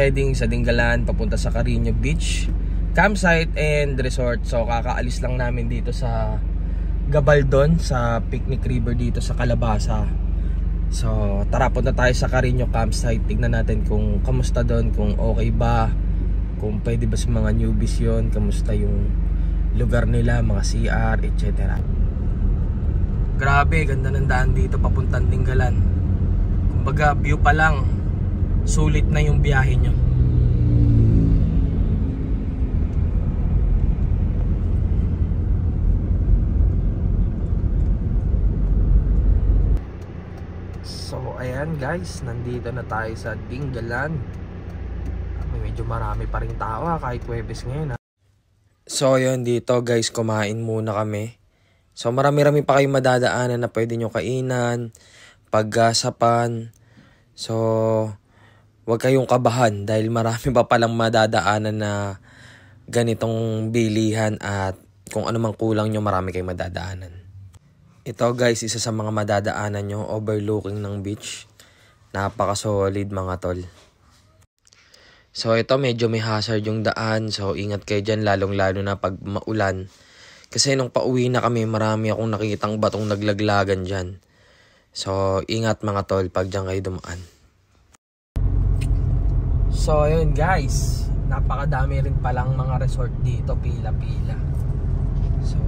heading sa Dingalan papunta sa Carino Beach Campsite and Resort. So kakaalis lang namin dito sa Gabaldon sa Picnic River dito sa Calabasa. So tara, punta tayo sa Carino Campsite. Tignan natin kung kamusta doon, kung okay ba, kung pwede ba sa mga newbies yun, kamusta yung lugar nila, mga CR, etc. Grabe, ganda ng daan dito papuntang Dingalan. Kumbaga view pa lang, sulit na yung biyahe nyo. So ayan guys, nandito na tayo sa Dingalan. Medyo marami pa rin tao kahit Huwebes ngayon. So yun, dito guys, kumain muna kami. So marami-rami pa kayong madadaanan na pwede nyo kainan, paggasapan. So huwag kayong kabahan dahil marami pa palang madadaanan na ganitong bilihan at kung ano mang kulang nyo, marami kayong madadaanan. Ito guys, isa sa mga madadaanan nyo, overlooking ng beach. Napaka-solid mga tol. So ito medyo may hazard yung daan, so ingat kayo dyan lalong-lalo na pag maulan. Kasi nung pauwi na kami, marami akong nakikitang batong naglaglagan dyan. So ingat mga tol pag dyan kayo dumaan. So ayun guys, napakadami rin palang mga resort dito, pila-pila. So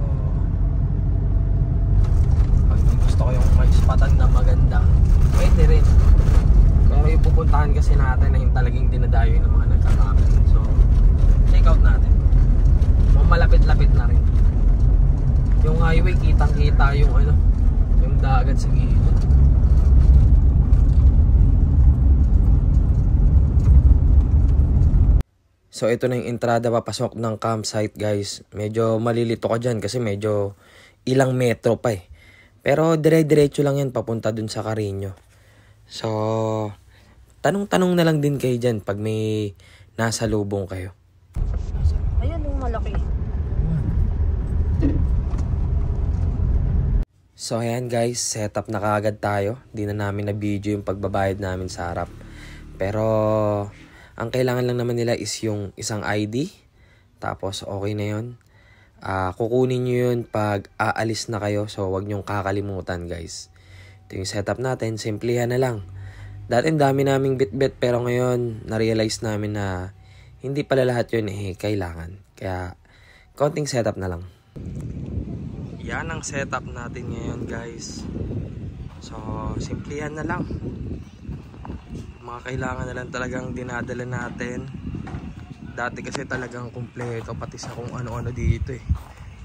pag gusto ko yung may spatan na maganda, pwede rin. Pero yung pupuntahan kasi natin na yung talagang dinadayo ng mga nagkakakin. So check out natin. Malapit-lapit na rin. Yung highway, kitang-kita yung ano, yung dagat sa gilid. So ito na yung entrada papasok ng campsite guys. Medyo malilito ka dyan kasi medyo ilang metro pa eh. Pero dire-diretso lang yan papunta dun sa Carino. So tanong-tanong na lang din kayo dyan pag may nasa lubong kayo. Ayun yung malaki. So ayan guys, setup na kaagad tayo. Di na namin na video yung pagbabayad namin sa harap. Pero ang kailangan lang naman nila is yung isang ID. Tapos okay na yun. Kukunin nyo yun pag aalis na kayo. So wag nyong kakalimutan guys. Ito yung setup natin, simplihan na lang. Dati dami naming bit-bit pero ngayon na-realize namin na hindi pala lahat yun kailangan. Kaya konting setup na lang. Yan ang setup natin ngayon guys. So simplihan na lang. Mga kailangan na lang talagang dinadala natin. Dati kasi talagang kumpleto pati sa kung ano-ano dito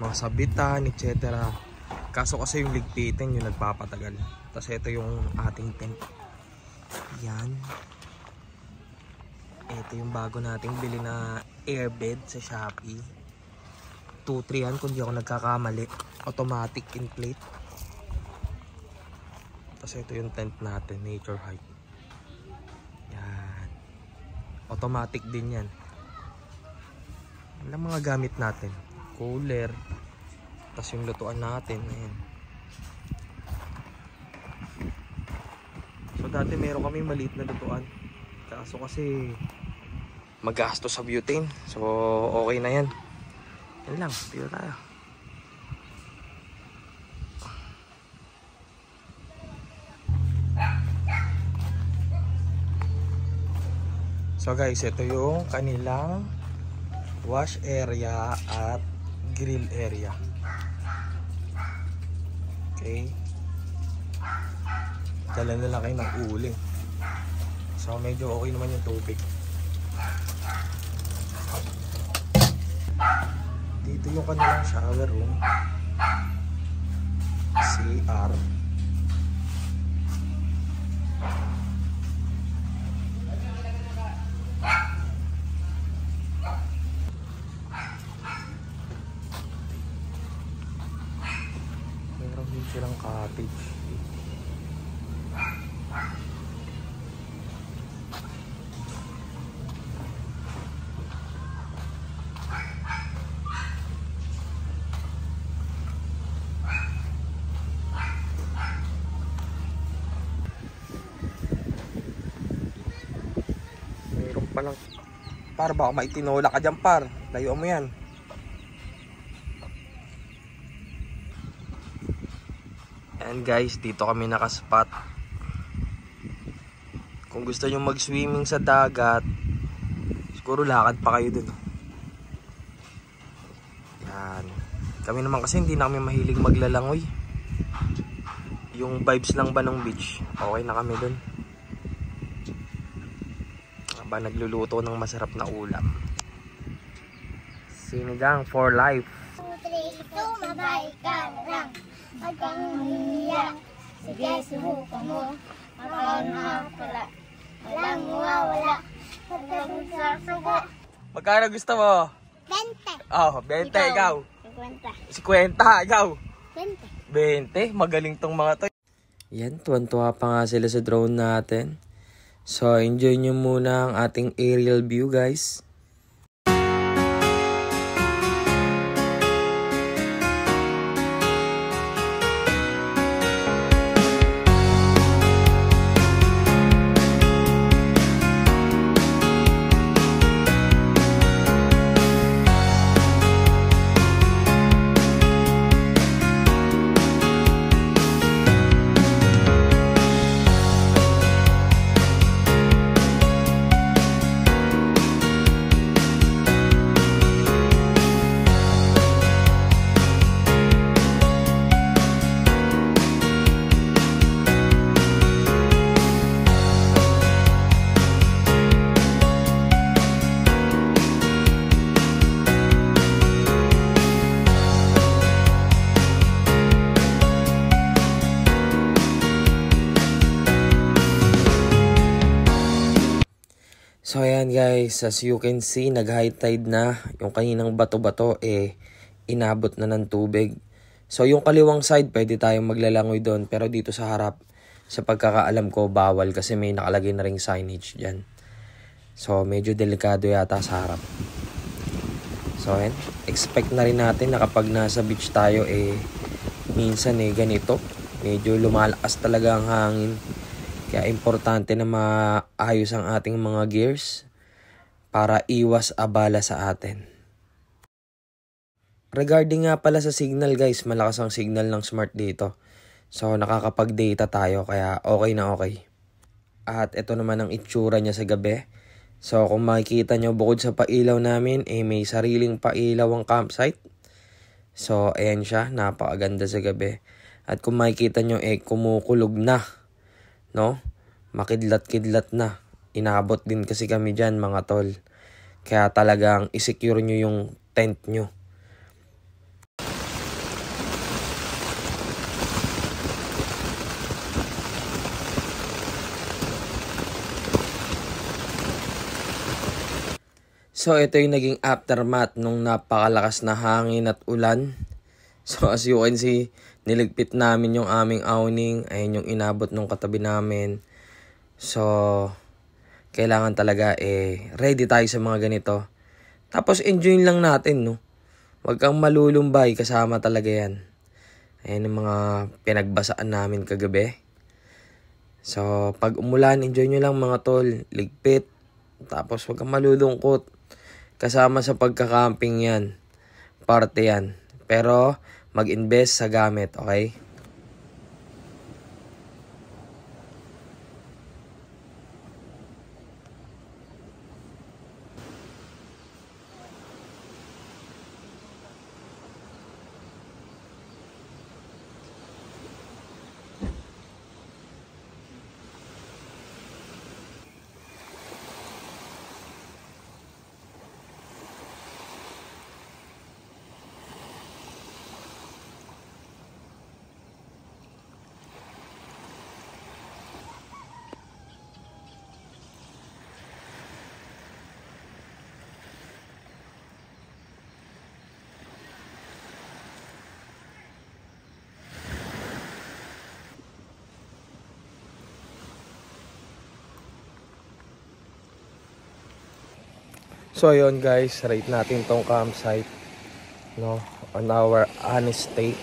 mga sabitan, etc. Kaso kasi yung ligpitin yung nagpapatagal. Tapos ito yung ating tent. Yan. Ito yung bago nating bili na airbed sa Shopee. 2-3 yan kung di ako nagkakamali. Automatic inflate. Tapos ito yung tent natin, nature hike. Yan. Automatic din yan. Ang mga gamit natin, cooler. Tapos yung lutuan natin. Ayan. So dati meron kami maliit na lutuan. Kaso kasi magastos sa butane. So okay na yan. Yan lang, pila tayo. So guys, ito yung kanilang wash area at grill area. Okay. Dala na lang kayo ng uling. So medyo okay naman yung tubig. Dito yung kanilang shower room. CR. Meron din silang cottage. lang. Par, baka maitinola ka dyan, par. Layuan mo yan. And guys, dito kami nakaspot. Kung gusto nyo mag-swimming sa dagat, siguro lakad pa kayo dun. Yan. Kami naman kasi hindi na kami mahilig maglalangoy. Yung vibes lang ba ng beach, okay na kami dun. Aba, nagluluto ng masarap na ulam. Sinigang for life. 2, 3, tumabay ka na lang. Huwag kang mahiya. Sige, subukan mo. Makaon na pala. Walang mawawala. Huwag kang sasuko. Magkano gusto mo? 20. Oh, 20 ikaw. 50. 50 ikaw. 20. 20, magaling tong mga to. Yan, tuwan-tuwa pa nga sila sa drone natin. So, enjoy nyo muna ang ating aerial view, guys. So ayan guys, as you can see, nag-high tide na. Yung kaninang bato-bato inabot na ng tubig. So yung kaliwang side, pwede tayong maglalangoy doon. Pero dito sa harap, sa pagkakaalam ko, bawal kasi may nakalagay na ring signage dyan. So medyo delikado yata sa harap. So ayan, expect na rin natin na kapag nasa beach tayo, minsan ganito. Medyo lumalakas talaga ang hangin. Kaya importante na maayos ang ating mga gears para iwas abala sa atin. Regarding nga pala sa signal guys, malakas ang signal ng Smart dito. So nakakapag-data tayo kaya okay na okay. At ito naman ang itsura niya sa gabi. So kung makikita nyo, bukod sa pailaw namin, may sariling pailaw ang campsite. So ayan siya, napakaganda sa gabi. At kung makikita nyo, kumukulog na. No? Makidlat-kidlat na. Inabot din kasi kami dyan mga tol. Kaya talagang isecure nyo yung tent nyo. So ito yung naging aftermath nung napakalakas na hangin at ulan. So as you can see, niligpit namin yung aming awning. Ayun yung inabot nung katabi namin. So, kailangan talaga ready tayo sa mga ganito. Tapos enjoy lang natin, no? Huwag kang malulumbay, kasama talaga yan. Ayan yung mga pinagbasaan namin kagabi. So, pag umulan, enjoy nyo lang mga tol. Ligpit. Tapos huwag kang malulungkot. Kasama sa pagkakamping yan. Parte yan. Pero, mag-invest sa gamit, okay? So ayun guys, rate natin tong campsite, no, on our honest take.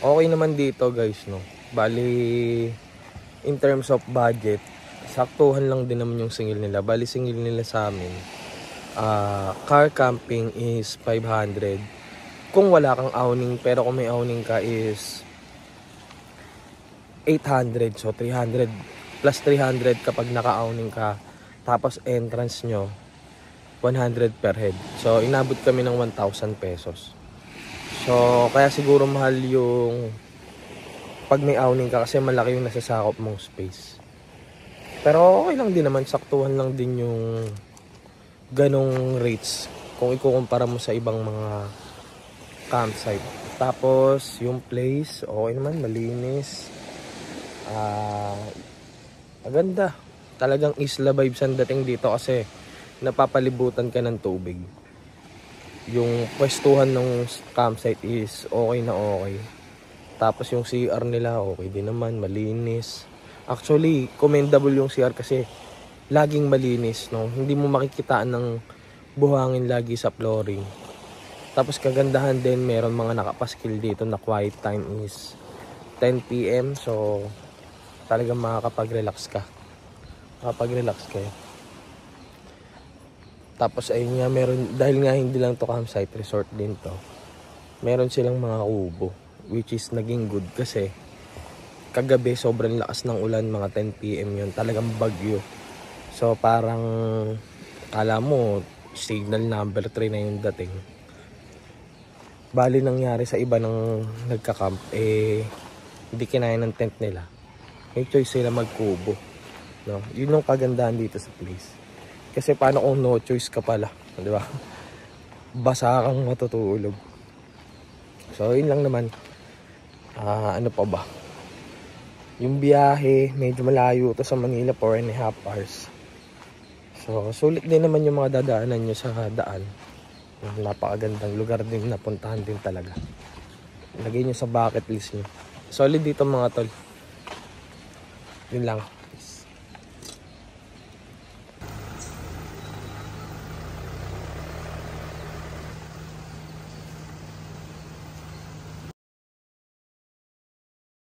Okay naman dito guys, no. Bali in terms of budget, saktuhan lang din naman yung singil nila. Bali singil nila sa amin, car camping is 500 kung wala kang awning, pero kung may awning ka is 800. So 300 plus 300 kapag naka-awning ka. Tapos entrance nyo 100 per head. So inabot kami ng 1,000 pesos. So kaya siguro mahal yung pag may awning ka kasi malaki yung nasasakop mong space. Pero okay lang din naman, saktuhan lang din yung ganong rates kung ikukumpara mo sa ibang mga campsite. Tapos yung place okay naman, malinis, maganda. Talagang isla vibes ang dating dito kasi napapalibutan ka ng tubig. Yung pwestuhan ng campsite is okay na okay. Tapos yung CR nila okay din naman, malinis. Actually, commendable yung CR kasi laging malinis, no? Hindi mo makikitaan ng buhangin lagi sa flooring. Tapos kagandahan din, meron mga nakapaskil dito na quiet time is 10 PM. So, talagang makakapag-relax ka. Makakapag-relax kayo. Tapos ayun nga, meron, dahil nga hindi lang to campsite, resort din to. Meron silang mga kubo, which is naging good kasi kagabi sobrang lakas ng ulan, mga 10 PM yun, talagang bagyo. So parang kala mo signal number 3 na yung dating. Bali nangyari sa iba ng nagka-camp, hindi kinaya ng tent nila. May choice sila magkubo, no? Yun yung kagandahan dito sa place. Kasi paano kung no choice ka pala, di ba? Basa kang matutulog. So yun lang naman. Ano pa ba? Yung biyahe, medyo malayo to sa Manila, 4.5 hours. So, sulit din naman yung mga dadaanan nyo sa daan. Napakagandang lugar din, napuntahan din talaga. Lagay nyo sa bucket list nyo. Solid dito mga tol. Yun lang.